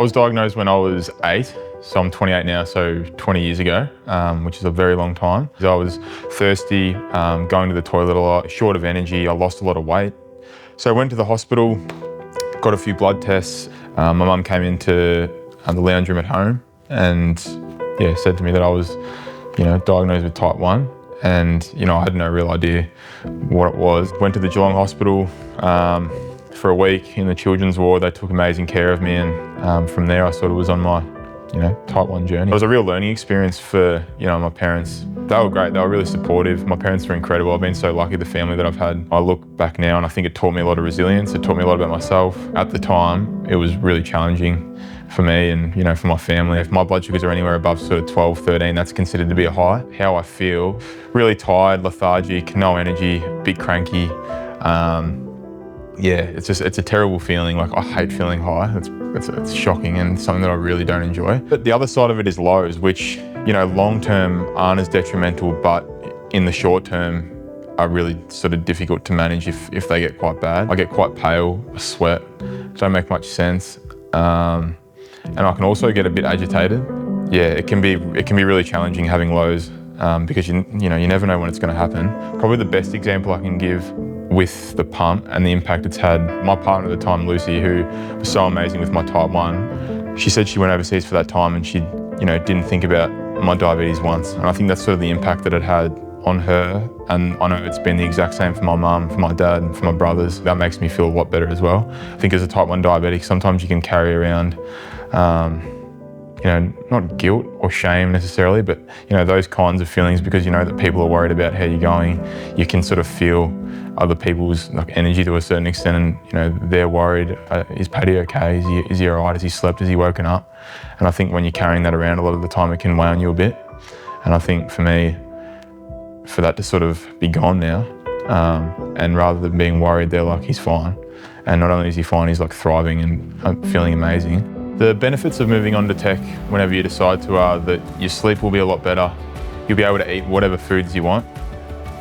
I was diagnosed when I was 8, so I'm 28 now, so 20 years ago, which is a very long time. I was thirsty, going to the toilet a lot, short of energy, I lost a lot of weight. So I went to the hospital, got a few blood tests. My mum came into the lounge room at home and said to me that I was diagnosed with type 1. And I had no real idea what it was. Went to the Geelong hospital for a week in the children's ward. They took amazing care of me, and from there I sort of was on my type 1 journey. It was a real learning experience for my parents. They were great, they were really supportive. My parents were incredible. I've been so lucky, the family that I've had. I look back now and I think it taught me a lot of resilience. It taught me a lot about myself. At the time, it was really challenging for me and for my family. If my blood sugars are anywhere above sort of 12, 13, that's considered to be a high. How I feel, really tired, lethargic, no energy, a bit cranky. It's a terrible feeling. Like, I hate feeling high. It's shocking and something that I really don't enjoy. But the other side of it is lows, which long term aren't as detrimental, but in the short term are really sort of difficult to manage if they get quite bad. I get quite pale, I sweat, don't make much sense. And I can also get a bit agitated. Yeah, it can be really challenging having lows because you never know when it's going to happen. Probably the best example I can give with the pump and the impact it's had. My partner at the time, Lucy, who was so amazing with my type 1, she said she went overseas for that time and she didn't think about my diabetes once. And I think that's sort of the impact that it had on her. And I know it's been the exact same for my mum, for my dad, and for my brothers. That makes me feel a lot better as well. I think as a type 1 diabetic, sometimes you can carry around not guilt or shame necessarily, but those kinds of feelings, because that people are worried about how you're going. You can sort of feel other people's energy to a certain extent, and they're worried. Is Paddy okay? Is he all right? Has he slept? Has he woken up? And I think when you're carrying that around a lot of the time, it can weigh on you a bit. And I think for me, for that to sort of be gone now, and rather than being worried, they're like, he's fine. And not only is he fine, he's like thriving and feeling amazing. The benefits of moving on to tech whenever you decide to are that your sleep will be a lot better. You'll be able to eat whatever foods you want.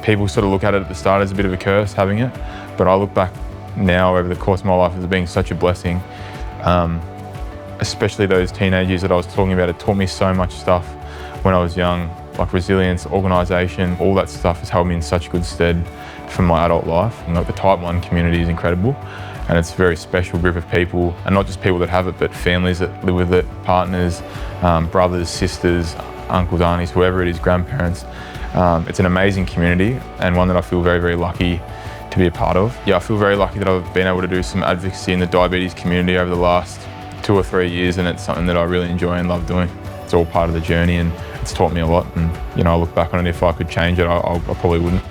People sort of look at it at the start as a bit of a curse having it, but I look back now over the course of my life as being such a blessing. Especially those teenagers that I was talking about, it taught me so much stuff when I was young, like resilience, organisation, all that stuff has held me in such good stead for my adult life. And the type 1 community is incredible. And it's a very special group of people, and not just people that have it, but families that live with it, partners, brothers, sisters, uncles, aunties, whoever it is, grandparents. It's an amazing community and one that I feel very, very lucky to be a part of. Yeah, I feel very lucky that I've been able to do some advocacy in the diabetes community over the last 2 or 3 years, and it's something that I really enjoy and love doing. It's all part of the journey and it's taught me a lot, and I look back on it, if I could change it, I probably wouldn't.